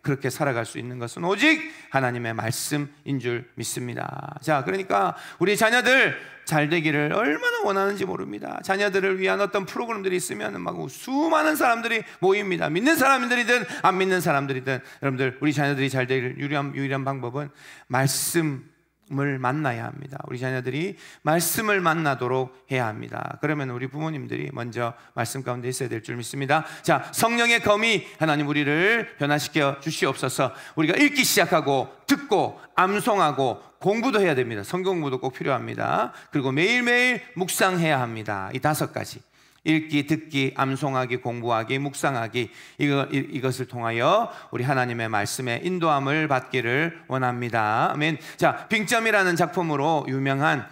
그렇게 살아갈 수 있는 것은 오직 하나님의 말씀인 줄 믿습니다. 자, 그러니까 우리 자녀들 잘 되기를 얼마나 원하는지 모릅니다. 자녀들을 위한 어떤 프로그램들이 있으면 막 수많은 사람들이 모입니다. 믿는 사람들이든 안 믿는 사람들이든. 여러분들, 우리 자녀들이 잘 되기를 유일한 방법은 말씀을 만나야 합니다. 우리 자녀들이 말씀을 만나도록 해야 합니다. 그러면 우리 부모님들이 먼저 말씀 가운데 있어야 될 줄 믿습니다. 자, 성령의 검이 하나님 우리를 변화시켜 주시옵소서. 우리가 읽기 시작하고 듣고 암송하고 공부도 해야 됩니다. 성경 공부도 꼭 필요합니다. 그리고 매일매일 묵상해야 합니다. 이 5가지: 읽기, 듣기, 암송하기, 공부하기, 묵상하기, 이것을 통하여 우리 하나님의 말씀에 인도함을 받기를 원합니다. 아멘. 자, 빙점이라는 작품으로 유명한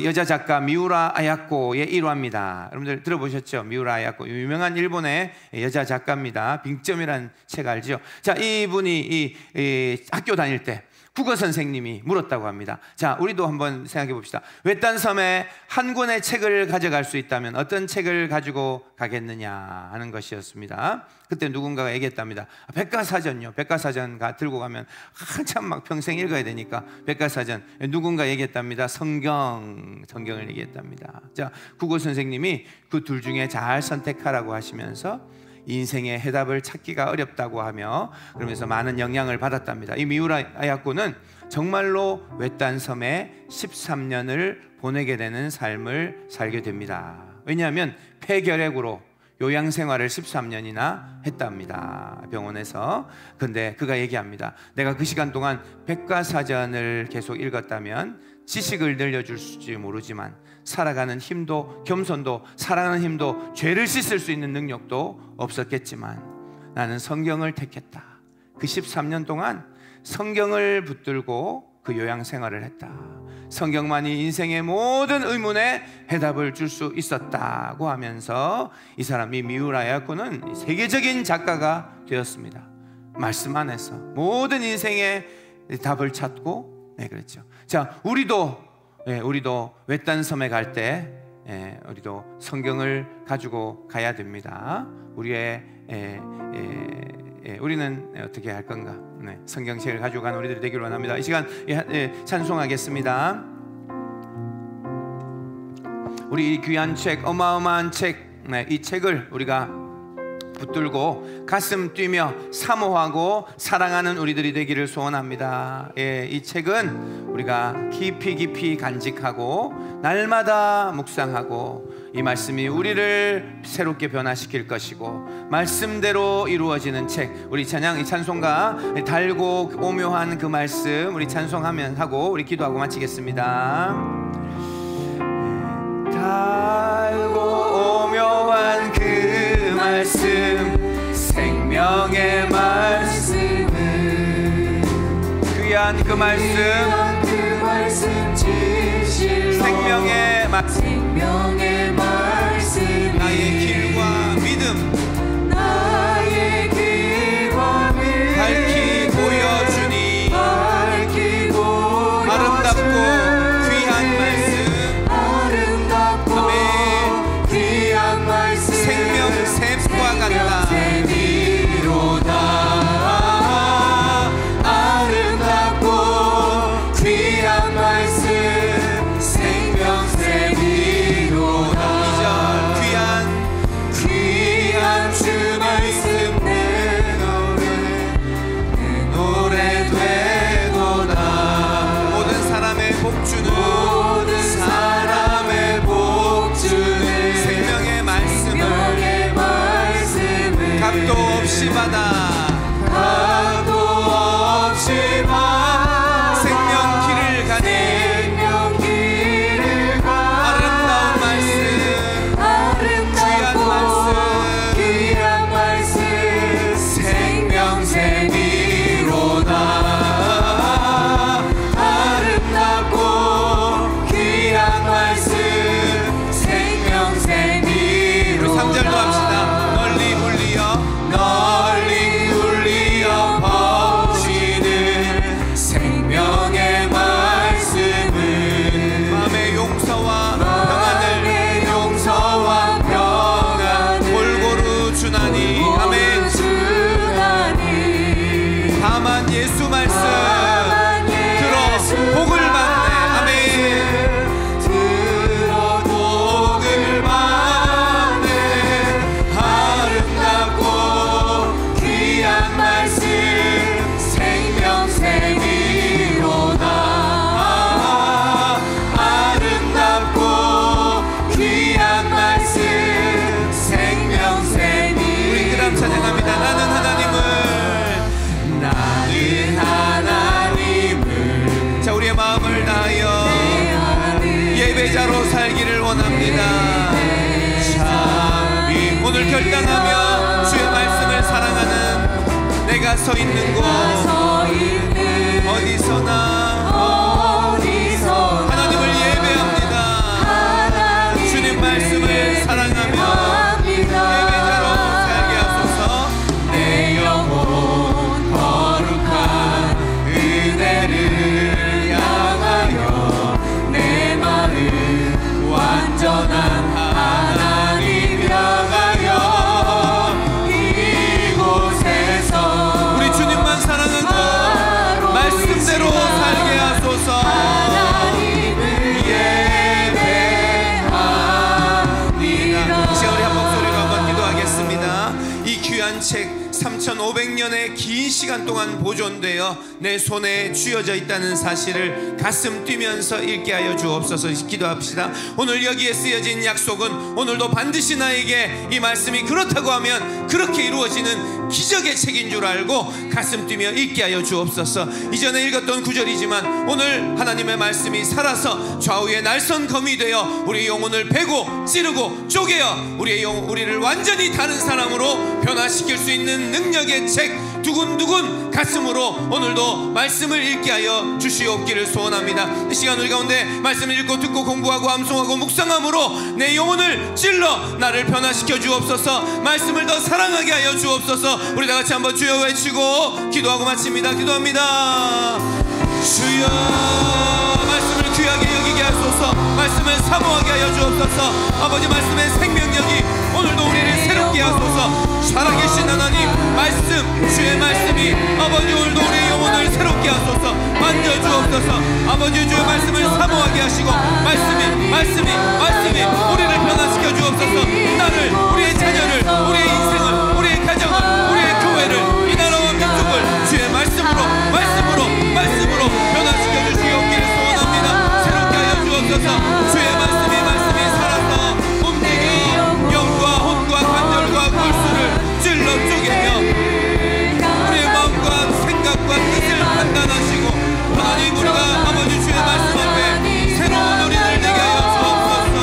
여자 작가 미우라 아야코의 일화입니다. 여러분들 들어보셨죠? 미우라 아야코, 유명한 일본의 여자 작가입니다. 빙점이라는 책 알죠? 자, 이분이 학교 다닐 때 국어 선생님이 물었다고 합니다. 자, 우리도 한번 생각해 봅시다. 외딴 섬에 한 권의 책을 가져갈 수 있다면 어떤 책을 가지고 가겠느냐 하는 것이었습니다. 그때 누군가가 얘기했답니다. 백과사전요. 백과사전 들고 가면 한참 막 평생 읽어야 되니까 백과사전. 누군가 얘기했답니다. 성경을 얘기했답니다. 자, 국어 선생님이 그 둘 중에 잘 선택하라고 하시면서 인생의 해답을 찾기가 어렵다고 하며, 그러면서 많은 영향을 받았답니다. 이 미우라 아야코는 정말로 외딴 섬에 13년을 보내게 되는 삶을 살게 됩니다. 왜냐하면 폐결핵으로 요양생활을 13년이나 했답니다. 병원에서. 근데 그가 얘기합니다. 내가 그 시간 동안 백과사전을 계속 읽었다면 지식을 늘려줄지 모르지만 살아가는 힘도, 겸손도, 사랑하는 힘도, 죄를 씻을 수 있는 능력도 없었겠지만 나는 성경을 택했다. 그 13년 동안 성경을 붙들고 그 요양생활을 했다. 성경만이 인생의 모든 의문에 해답을 줄 수 있었다고 하면서 이 사람이 미우라 아야코는 세계적인 작가가 되었습니다. 말씀 안에서 모든 인생의 답을 찾고, 그랬죠. 자, 우리도 외딴 섬에 갈 때 우리도 성경을 가지고 가야 됩니다. 우리는 어떻게 할 건가? 성경책을 가지고 가는 우리들이 되기를 원합니다. 이 시간 찬송하겠습니다. 우리 귀한 책, 어마어마한 책, 이 책을 우리가 붙들고 가슴 뛰며 사모하고 사랑하는 우리들이 되기를 소원합니다. 이 책은 우리가 깊이 간직하고 날마다 묵상하고, 이 말씀이 우리를 새롭게 변화시킬 것이고 말씀대로 이루어지는 책. 우리 찬양, 이 찬송가 달고 오묘한 그 말씀 우리 찬송하면 하고 우리 기도하고 마치겠습니다. 달고 오묘한 그 말씀, 생명의 말씀은 귀한 그 말씀, 생명의 말씀, 나의 길과 믿음 밝히 보여주니 아름답고 귀한 말씀, 생명 샘과 같다. 아름답고 귀한 말씀, 생명 샘이로다. 귀한 주 말씀 내 노래 되도다. 모든 사람의 복주는 생명의 말씀을 값도 없이 받아 생명 길을 가니 아름다운 말씀, 귀한 말씀, 예수 말씀 들어 복을 받네. 아멘. 예배자로 살기를 원합니다. 오늘 결단하며 주의 말씀을 사랑하는 내가 서 있는 곳 어디서나 하나님을 예배합니다. 주님 말씀을 사랑하며 예배자로 살게 하소서. 내 영혼 거룩한 은혜를 향하여 내 마음 완전한 하나님 향하여 이곳에서 우리 주님만 사랑하고 말씀대로 살게 하소서. 하나님을 예배합니다. 이 시간 우리 한 목소리로 한번 기도하겠습니다. 이 귀한 책 3,500년의 긴 시간 동안 보존되어 내 손에 쥐어져 있다는 사실을 가슴 뛰면서 읽게 하여 주옵소서. 기도합시다. 오늘 여기에 쓰여진 약속은 오늘도 반드시 나에게 이 말씀이 그렇다고 하면 그렇게 이루어지는 기적의 책인 줄 알고 가슴 뛰며 읽게 하여 주옵소서. 이전에 읽었던 구절이지만 오늘 하나님의 말씀이 살아서 좌우에 날선 검이 되어 우리의 영혼을 베고 찌르고 쪼개어 우리를 완전히 다른 사람으로 변화시킬 수 있는 능력의 책 두근두근 가슴으로 오늘도 말씀을 읽게 하여 주시옵기를 소원합니다. 이 시간 우리 가운데 말씀을 읽고 듣고 공부하고 암송하고 묵상함으로 내 영혼을 찔러 나를 변화시켜 주옵소서. 말씀을 더 사랑하게 하여 주옵소서. 우리 다 같이 한번 주여 외치고 기도하고 마칩니다. 기도합니다. 주여 말씀을 귀하게 여기게 하소서. 말씀을 사모하게 하여 주옵소서. 아버지 말씀의 생명력이 오늘도 우리를 새롭게 하소서. 살아계신 하나님 말씀 주의 말씀이 아버지 오늘도 우리의 영혼을 새롭게 하소서. 만져주옵소서. 아버지 주의 말씀을 사모하게 하시고 말씀이 우리를 변화시켜 주옵소서. 나를 우리의 자녀를 우리의 인생을 우리의 가정을 우리의 교회를 이 나라와 민족을 주의 말씀으로 변화시켜 주시옵기를 소원합니다. 새롭게 하여 주옵소서. 주의 말씀이 살아서 움직여 영과 혼과 관절과 골수를 찔러 쪼개며 우리의 마음과 생각과 뜻을 판단하시고 하나님 우리가 아버지 주의 말씀 앞에 새로운 우리를 되게 하여 주옵소서.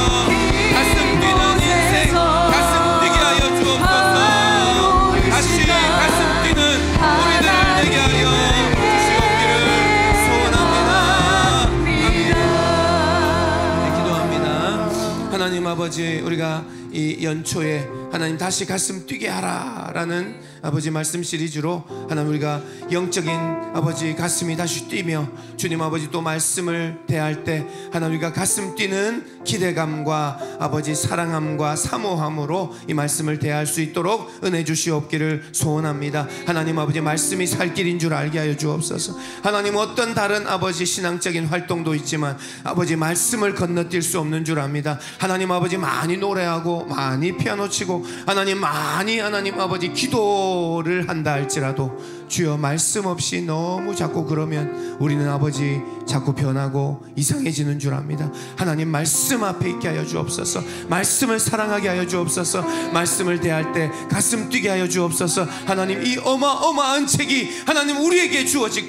가슴 뛰는 인생 가슴 뛰게 하여 주옵소서. 다시 가슴 뛰는 우리들을 되게 하여 주시옵기를 소원합니다. 아멘. 기도합니다. 하나님 아버지 우리가 이 연초에 하나님 다시 가슴 뛰게 하라라는 아버지 말씀 시리즈로 하나님 우리가 영적인 아버지 가슴이 다시 뛰며 주님 아버지 또 말씀을 대할 때 하나님 우리가 가슴 뛰는 기대감과 아버지 사랑함과 사모함으로 이 말씀을 대할 수 있도록 은혜 주시옵기를 소원합니다. 하나님 아버지 말씀이 살 길인 줄 알게 하여 주옵소서. 하나님 어떤 다른 아버지 신앙적인 활동도 있지만 아버지 말씀을 건너뛸 수 없는 줄 압니다. 하나님 아버지 많이 노래하고 많이 피아노 치고 하나님 많이 하나님 아버지 기도를 한다 할지라도 주여 말씀 없이 너무 자꾸 그러면 우리는 아버지 자꾸 변하고 이상해지는 줄 압니다. 하나님 말씀 앞에 있게 하여 주옵소서. 말씀을 사랑하게 하여 주옵소서. 말씀을 대할 때 가슴 뛰게 하여 주옵소서. 하나님 이 어마어마한 책이 하나님 우리에게 주어져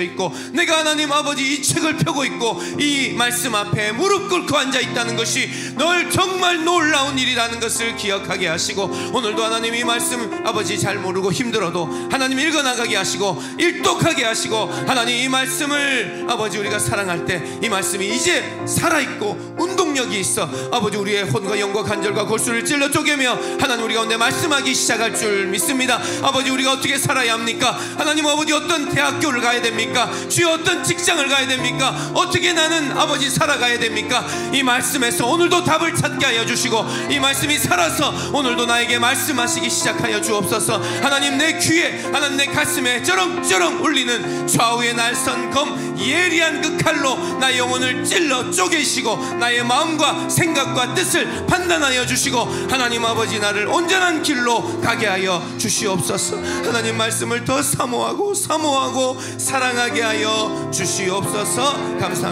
있고 내가 하나님 아버지 이 책을 펴고 있고 이 말씀 앞에 무릎 꿇고 앉아 있다는 것이 널 정말 놀라운 일이라는 것을 기억하게 하시고 오늘도 하나님 이 말씀 아버지 잘 모르고 힘들어도 하나님 읽어나가게 하시고 일독하게 하시고 하나님 이 말씀을 아버지 우리가 사랑할 때 이 말씀이 이제 살아있고 운동력이 있어 아버지 우리의 혼과 영과 간절과 골수를 찔러 쪼개며 하나님 우리 가운데 말씀하기 시작할 줄 믿습니다. 아버지 우리가 어떻게 살아야 합니까? 하나님 아버지 어떤 대학교를 가야 됩니까? 주여 어떤 직장을 가야 됩니까? 어떻게 나는 아버지 살아가야 됩니까? 이 말씀에서 오늘도 답을 찾게 하여 주시고 이 말씀이 살아서 오늘도 나에게 말씀하시기 시작하여 주옵소서. 하나님 내 귀에 하나님 내 가슴에 쩌렁쩌렁 울리는 좌우의 날선 검 예리한 그 칼로 나의 영혼을 찔러 쪼개시고 나의 마음과 생각과 뜻을 판단하여 주시고 하나님 아버지 나를 온전한 길로 가게 하여 주시옵소서. 하나님 말씀을 더 사모하고 사랑하게 하여 주시옵소서. 감사합니다.